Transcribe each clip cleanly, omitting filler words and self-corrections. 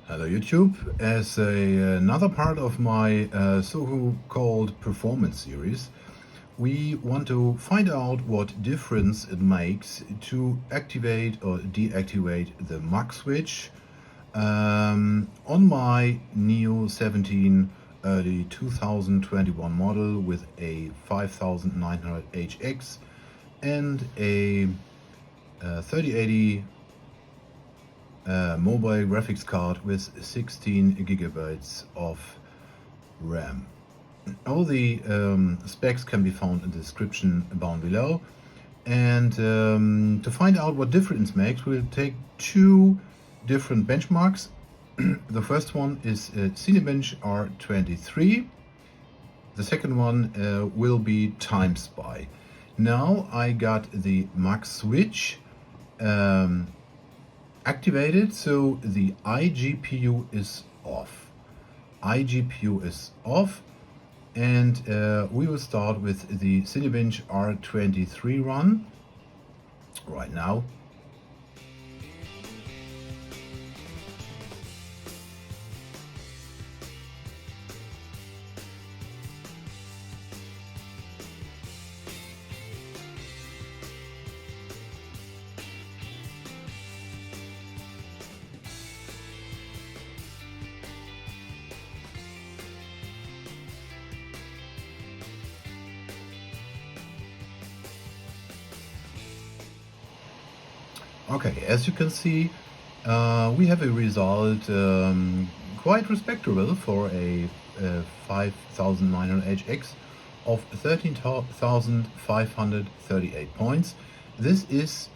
Hello YouTube. Another part of my so-called performance series, we want to find out what difference it makes to activate or deactivate the MUX switch on my Neo 17 early 2021 model with a 5900HX and a 3080 mobile graphics card with 16 gigabytes of RAM. All the specs can be found in the description down below. And to find out what difference makes, we'll take two different benchmarks. The first one is Cinebench R23. The second one will be Time Spy. Now I got the MUX switch activated, so the iGPU is off. iGPU is off, and we will start with the Cinebench R23 run right now. Okay, as you can see, we have a result quite respectable for a 5900HX of 13,538 points. This is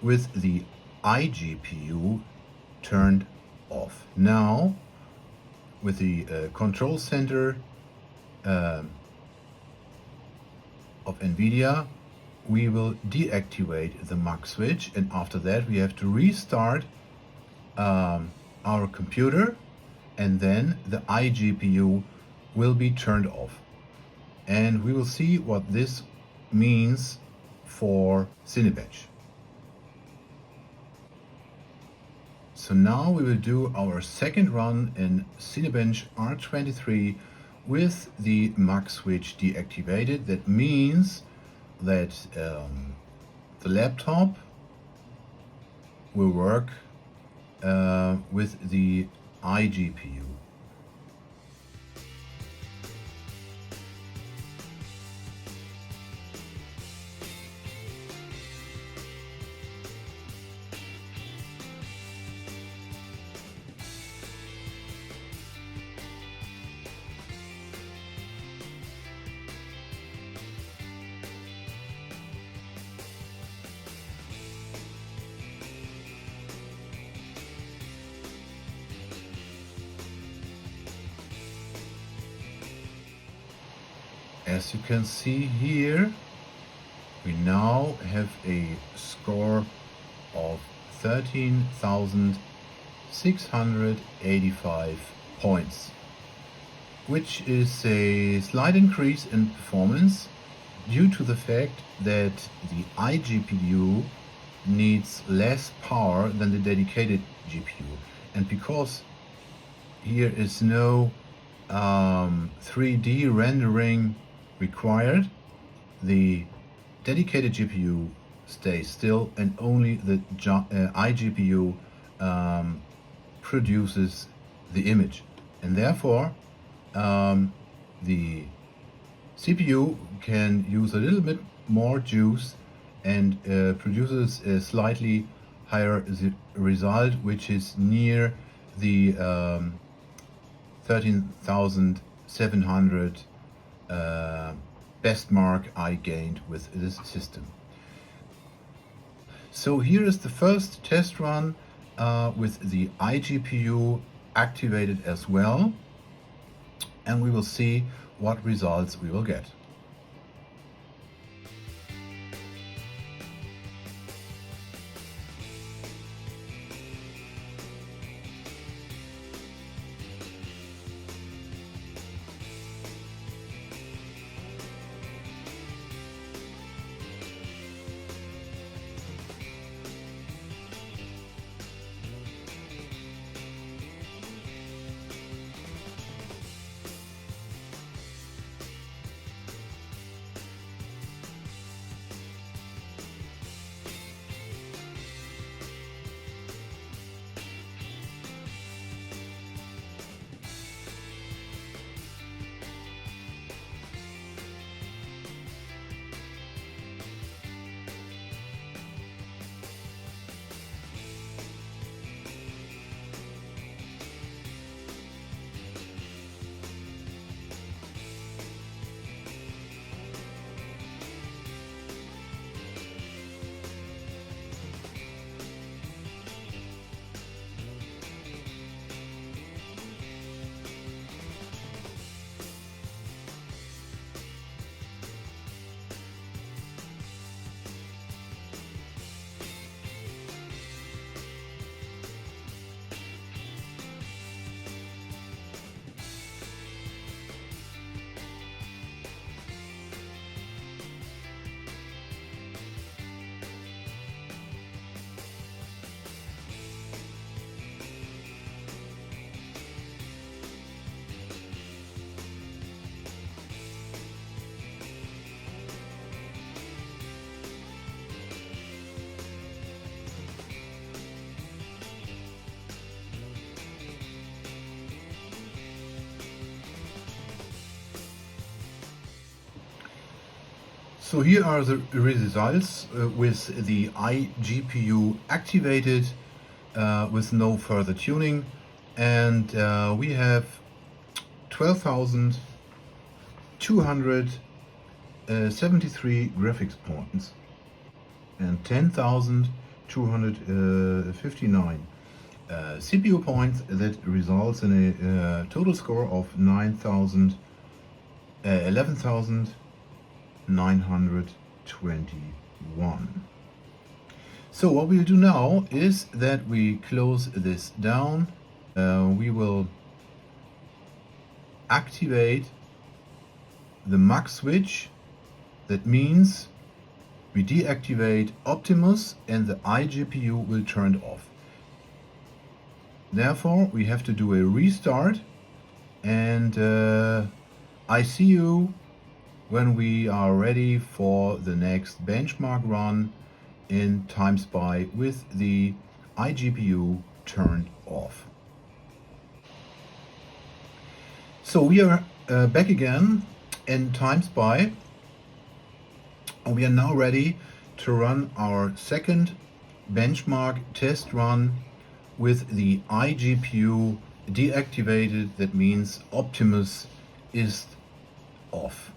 with the iGPU turned off. Now, with the control center of NVIDIA, we will deactivate the MUX switch, and after that we have to restart our computer, and then the iGPU will be turned off, and we will see what this means for Cinebench. So now we will do our second run in Cinebench R23 with the MUX switch deactivated. That means that the laptop will work with the iGPU. As you can see here, we now have a score of 13,685 points, which is a slight increase in performance due to the fact that the iGPU needs less power than the dedicated GPU. And because here is no 3D rendering required, the dedicated GPU stays still, and only the iGPU produces the image, and therefore the CPU can use a little bit more juice and produces a slightly higher result, which is near the 13,700 best mark I gained with this system. So here is the first test run with the iGPU activated as well, and we will see what results we will get. So here are the results with the iGPU activated with no further tuning, and we have 12,273 graphics points and 10,259 CPU points. That results in a total score of 11,921. So what we'll do now is that we close this down. We will activate the max switch. That means we deactivate Optimus and the iGPU will turn off. Therefore, we have to do a restart, and I see you when we are ready for the next benchmark run in TimeSpy with the iGPU turned off. So we are back again in TimeSpy. We are now ready to run our second benchmark test run with the iGPU deactivated. That means Optimus is off.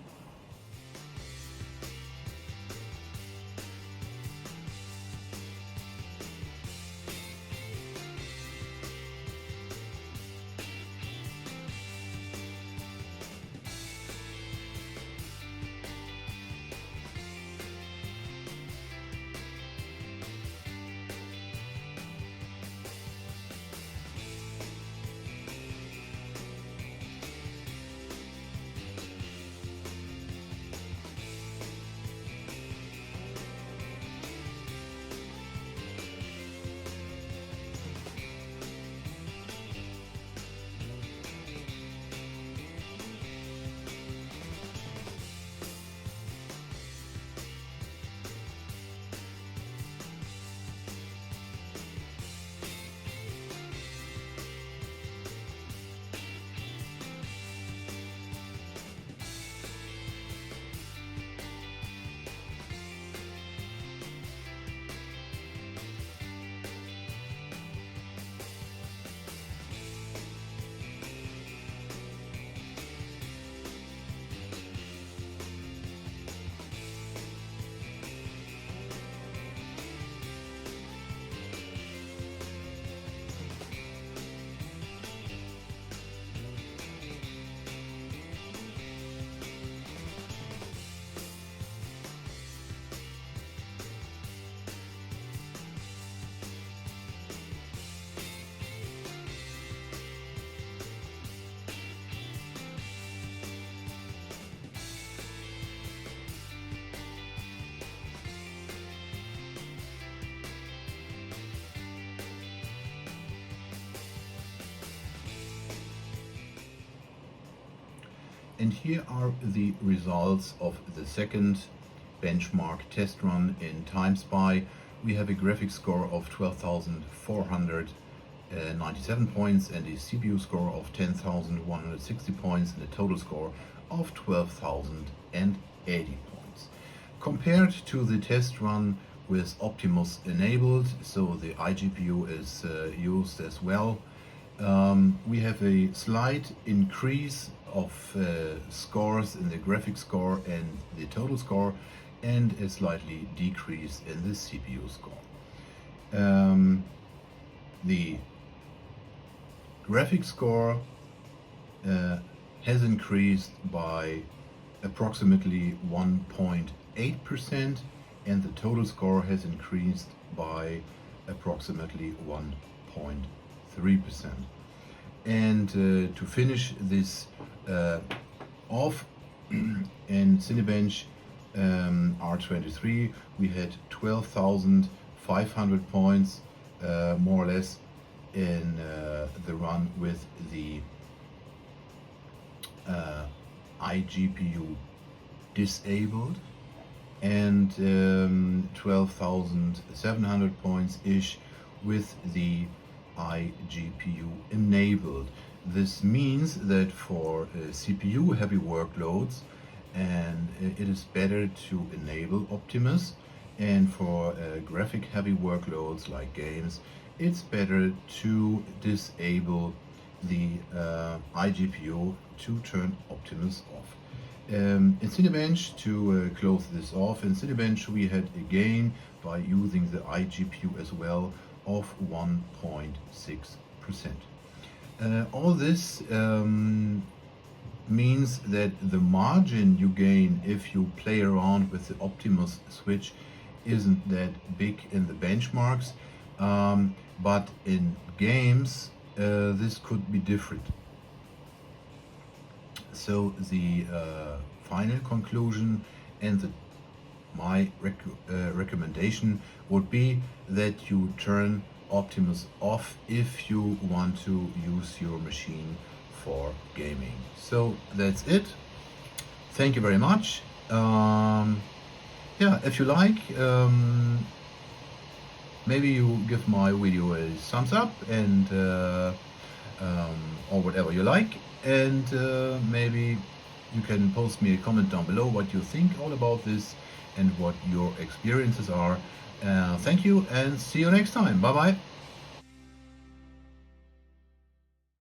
And here are the results of the second benchmark test run in TimeSpy. We have a graphics score of 12,497 points and a CPU score of 10,160 points and a total score of 12,080 points. Compared to the test run with Optimus enabled, so the iGPU is used as well, we have a slight increase of scores in the graphics score and the total score, and a slightly decrease in the CPU score. The graphics score has increased by approximately 1.8%, and the total score has increased by approximately 1.3%. And to finish this off, in Cinebench R23 we had 12,500 points more or less in the run with the iGPU disabled, and 12,700 points ish with the iGPU enabled. This means that for CPU heavy workloads and it is better to enable Optimus, and for graphic heavy workloads like games, it's better to disable the iGPU to turn Optimus off. In Cinebench, to close this off, in Cinebench we had a gain by using the iGPU as well of 1.6%. All this means that the margin you gain if you play around with the Optimus switch isn't that big in the benchmarks, but in games this could be different. So the final conclusion and my recommendation would be that you turn Optimus off if you want to use your machine for gaming. So that's it. Thank you very much. Yeah, if you like, maybe you give my video a thumbs up and or whatever you like, and maybe you can post me a comment down below what you think all about this and what your experiences are. Thank you and see you next time. Bye bye.